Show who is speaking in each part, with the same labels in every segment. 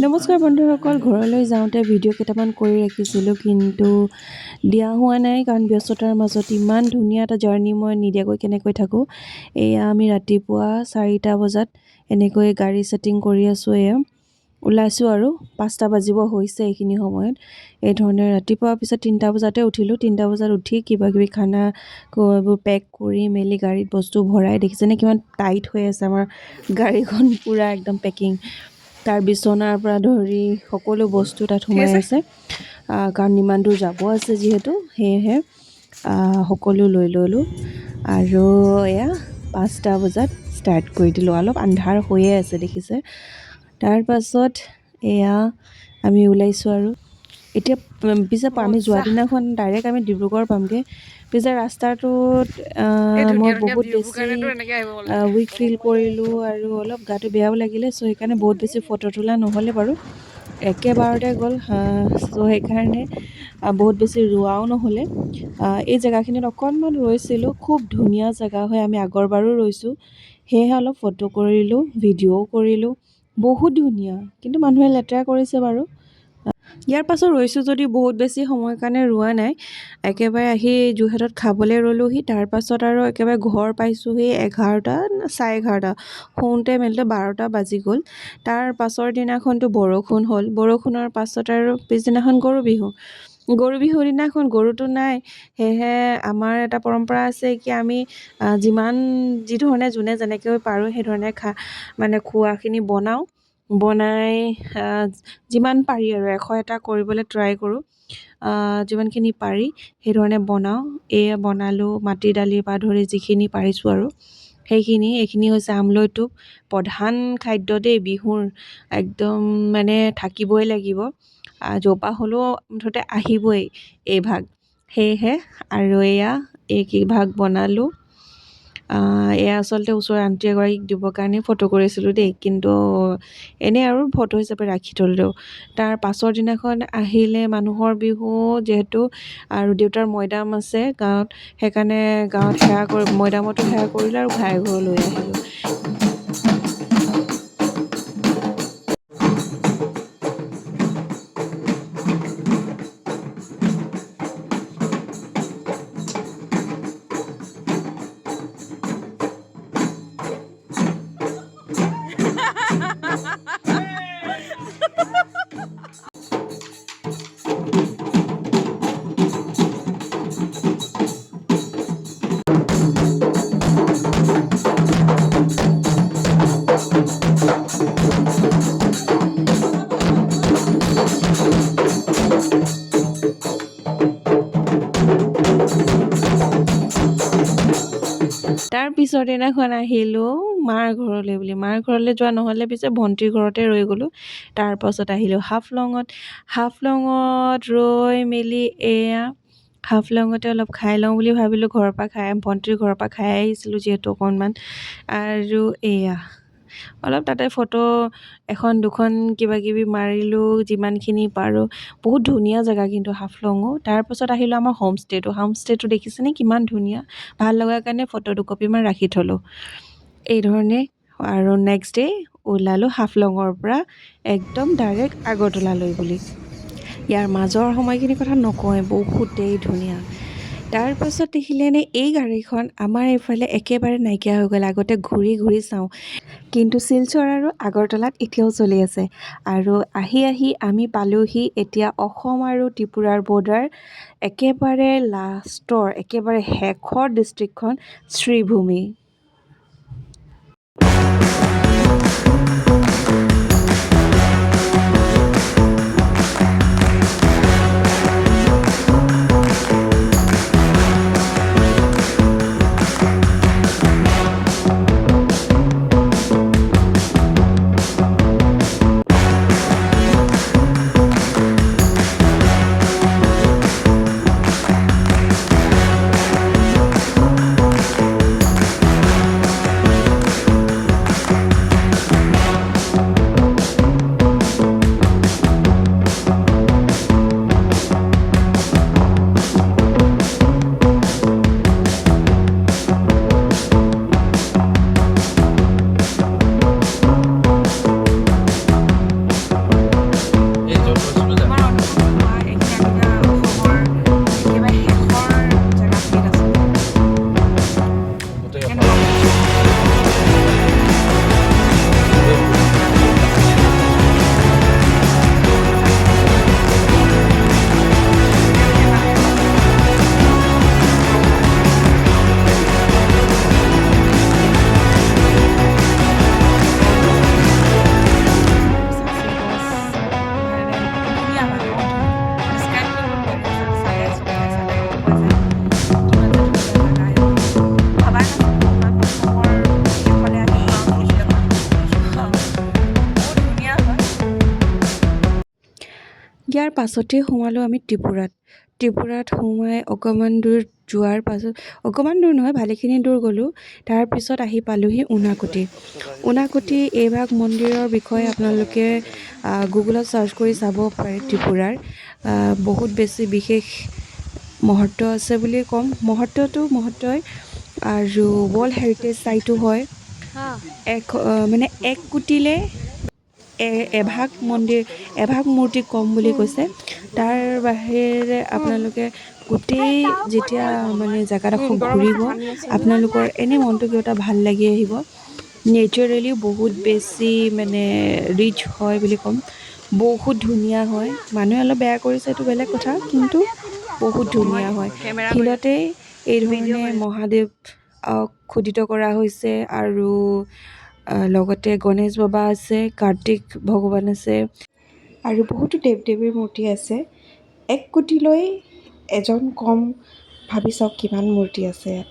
Speaker 1: নমস্কাৰ বন্ধুসকল, ঘৰলৈ যাওঁতে ভিডিঅ' কেইটামান কৰি ৰাখিছিলোঁ, কিন্তু দিয়া হোৱা নাই কাৰণ ব্যস্ততাৰ মাজত ইমান ধুনীয়া এটা জাৰ্ণি মই নিদিয়াকৈ কেনেকৈ থাকোঁ। এয়া আমি ৰাতিপুৱা 4টা বজাত এনেকৈ গাড়ী ছেটিং কৰি আছোঁ। এয়া ওলাইছোঁ আৰু 5টা বাজিব হৈছে এইখিনি সময়ত। এই ধৰণে ৰাতিপুৱা পিছত 3টা বজাতে উঠিলোঁ। 3টা বজাত উঠি কিবাকিবি খানা এইবোৰ পেক কৰি মেলি গাড়ীত বস্তু ভৰাই, দেখিছেনে কিমান টাইট হৈ আছে আমাৰ গাড়ীখন, পূৰা একদম পেকিং। তাৰ বিচনাৰ পৰা ধৰি সকলো বস্তু তাত সোমাই আছে, কাৰণ ইমান দূৰ যাব আছে যিহেতু, সেয়েহে সকলো লৈ ল'লোঁ আৰু এয়া 5টা বজাত ষ্টাৰ্ট কৰি দিলোঁ। অলপ আন্ধাৰ হৈয়ে আছে দেখিছে। তাৰ পাছত এয়া আমি ওলাইছোঁ আৰু এতিয়া পিছে আমি যোৱা দিনাখন ডাইৰেক্ট আমি ডিব্ৰুগড় পামগৈ। পিছে ৰাস্তাটোত মই বহুত বেছি উইক ফিল কৰিলোঁ আৰু অলপ গাটো বেয়াও লাগিলে, চ' সেইকাৰণে বহুত বেছি ফটো তোলা নহ'লে বাৰু, একেবাৰতে গ'ল। চ' সেইকাৰণে বহুত বেছি ৰোৱাও নহ'লে। এই জেগাখিনিত অকণমান ৰৈছিলোঁ, খুব ধুনীয়া জেগা হয়, আমি আগৰবাৰো ৰৈছোঁ, সেয়েহে অলপ ফটো কৰিলোঁ, ভিডিঅ'ও কৰিলোঁ। বহুত ধুনীয়া, কিন্তু মানুহে লেতেৰা কৰিছে বাৰু। ইয়াৰ পাছত ৰৈছোঁ যদি বহুত বেছি সময়ৰ কাৰণে ৰোৱা নাই। একেবাৰে আহি যোৰহাটত খাবলৈ ৰ'লোহি। তাৰপাছত আৰু একেবাৰে ঘৰ পাইছোঁহি 11টা, 11:30, শুওঁতে মেলোতে 12টা বাজি গ'ল। তাৰ পাছৰ দিনাখনতো বৰষুণ হ'ল। বৰষুণৰ পাছত আৰু পিছদিনাখন গৰু বিহু। গৰু বিহুৰ দিনাখন গৰুটো নাই, সেয়েহে আমাৰ এটা পৰম্পৰা আছে কি আমি যি ধৰণে যোনে যেনেকৈ পাৰোঁ সেইধৰণে খোৱাখিনি বনাই যিমান পাৰি আৰু 100টা কৰিবলৈ ট্ৰাই কৰোঁ। যিমানখিনি পাৰি সেইধৰণে বনাওঁ। এয়া বনালোঁ, মাটি দালিৰ পৰা ধৰি যিখিনি পাৰিছোঁ আৰু এইখিনি হৈছে আমলৈ টোপ, প্ৰধান খাদ্য দেই বিহুৰ, একদম থাকিবই লাগিব। য'পা হ'লেও মুঠতে আহিবই এই ভাগ, সেয়েহে আৰু এই ভাগ বনালোঁ। এয়া আচলতে ওচৰৰ আণ্টি এগৰাকীক দিবৰ কাৰণে ফটো কৰিছিলোঁ দেই, কিন্তু এনেই আৰু ফটো হিচাপে ৰাখি থ'লোঁ। তাৰ পাছৰ দিনাখন আহিলে মানুহৰ বিহু যিহেতু, আৰু দেউতাৰ মৈদাম আছে গাঁৱত, সেইকাৰণে গাঁৱত মৈদামতো সেৱা কৰিলোঁ আৰু ঘাই ঘৰলৈ আহিলোঁ। তাৰ পিছৰ দিনাখন আহিলোঁ মাৰ ঘৰলৈ বুলি। মাৰ ঘৰলৈ যোৱা নহ'লে, পিছে ভণ্টিৰ ঘৰতে ৰৈ গ'লোঁ। তাৰপাছত আহিলোঁ হাফলঙত ৰৈ মেলি হাফলঙতে অলপ খাই লওঁ বুলি ভাবিলোঁ। ভণ্টিৰ ঘৰৰ পৰা খাই আহিছিলোঁ যিহেতু অকণমান, আৰু অলপ তাতে ফটো এখন দুখন কিবাকিবি মাৰিলোঁ যিমানখিনি পাৰোঁ। বহুত ধুনীয়া জেগা কিন্তু হাফলঙো। তাৰপাছত আহিলোঁ আমাৰ হোমষ্টেটো দেখিছেনে কিমান ধুনীয়া, ভাল লগাৰ কাৰণে ফটো দুকপিমান ৰাখি থ'লোঁ। এই ধৰণে আৰু নেক্সট ডে ওলালোঁ হাফলঙৰ পৰা একদম ডাইৰেক্ট আগৰতলালৈ বুলি। ইয়াৰ মাজৰ সময়খিনিৰ কথা নকওঁৱে, বহুতেই ধুনীয়া। তাৰপাছত দেখিলেনে এই গাড়ীখন আমাৰ এইফালে একেবাৰে নাইকিয়া হৈ গ'ল। আগতে ঘূৰি ঘূৰি চাওঁ, কিন্তু শিলচৰ আৰু আগৰতলাত এতিয়াও চলি আছে। আৰু আহি আমি পালোহি এতিয়া অসম আৰু ত্ৰিপুৰাৰ বৰ্ডাৰ, একেবাৰে লাষ্টৰ একেবাৰে শেষৰ ডিষ্ট্ৰিক্টখন শ্ৰীভূমি। ইয়াৰ পাছতে সোমালোঁ আমি ত্ৰিপুৰাত সোমাই অকণমান দূৰ যোৱাৰ পাছত অকণমান দূৰ নহয় ভালেখিনি দূৰ গ'লোঁ। তাৰপিছত আহি পালোঁহি ঊনাকোটি এইভাগ মন্দিৰৰ বিষয়ে আপোনালোকে গুগলত চাৰ্চ কৰি চাব পাৰে। ত্ৰিপুৰাৰ বহুত বেছি বিশেষ মহত্ব আছে বুলি ক'ম। মহত্বই আৰু ৱৰ্ল্ড হেৰিটেজ চাইটো হয়। এক কোটিলে এভাগ মূৰ্তি কম বুলি কৈছে। তাৰ বাহিৰে আপোনালোকে গোটেই যেতিয়া জেগাডোখৰ ঘূৰিব আপোনালোকৰ এনেই মনটো কিবা এটা ভাল লাগি আহিব। নেচাৰেলি বহুত বেছি ৰিচ হয় বুলি ক'ম। বহুত ধুনীয়া হয়। মানুহে অলপ বেয়া কৰিছে এইটো বেলেগ কথা, কিন্তু বহুত ধুনীয়া হয়। শিলতেই এই ধৰণে মহাদেৱ খোদিত কৰা হৈছে আৰু লগতে গণেশ বাবা আছে, কাৰ্তিক ভগৱান আছে আৰু বহুতো দেৱ দেৱীৰ মূৰ্তি আছে। 1 কোটিলৈ এজন কম, ভাবি চাওক কিমান মূৰ্তি আছে ইয়াত।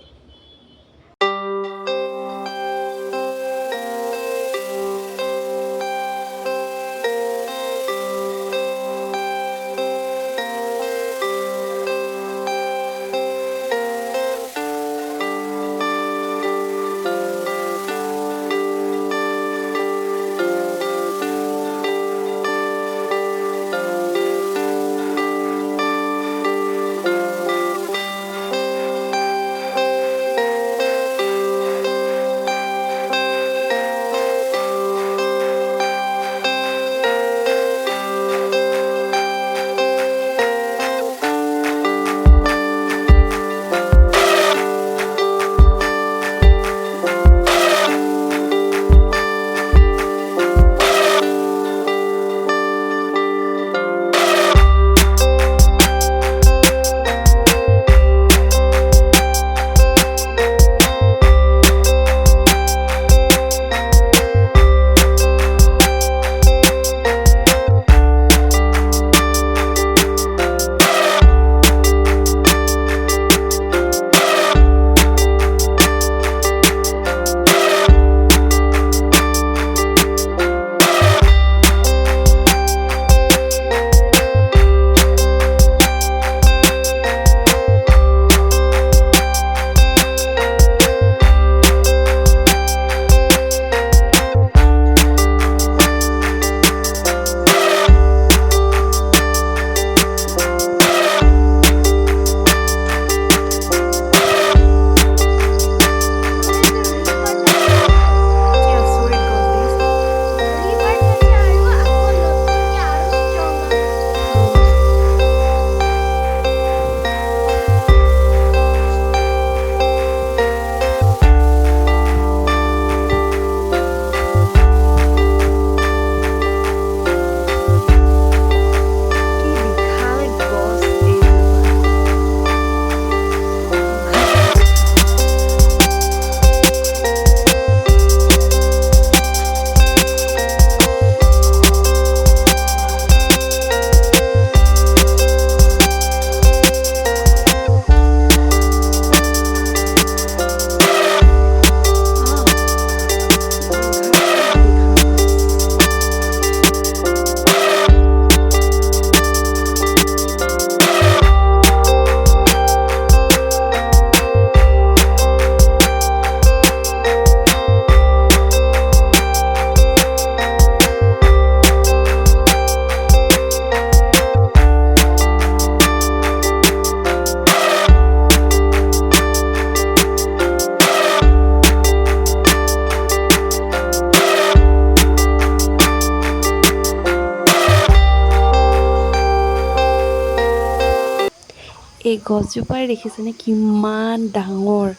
Speaker 1: এই গছজোপাই দেখিছেনে কিমান ডাঙৰ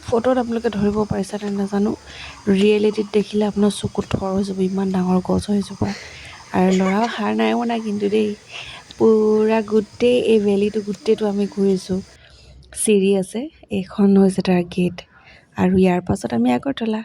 Speaker 1: ফটোত আপোনালোকে ধৰিব পাৰিছে নে নাজানো। ৰিয়েলিটিত দেখিলে আপোনাৰ চকুত থৰ হৈ যাব, ইমান ডাঙৰ গছ হয় এজোপা। আৰু ল'ৰাও সাৰ নাই মনা কিন্তু দেই, পূৰা গোটেই এই ভেলীটো গোটেইটো আমি ঘূৰিছোঁ। চিৰি আছে, এইখন হৈছে তাৰ গেট আৰু ইয়াৰ পাছত আমি আগৰতলা।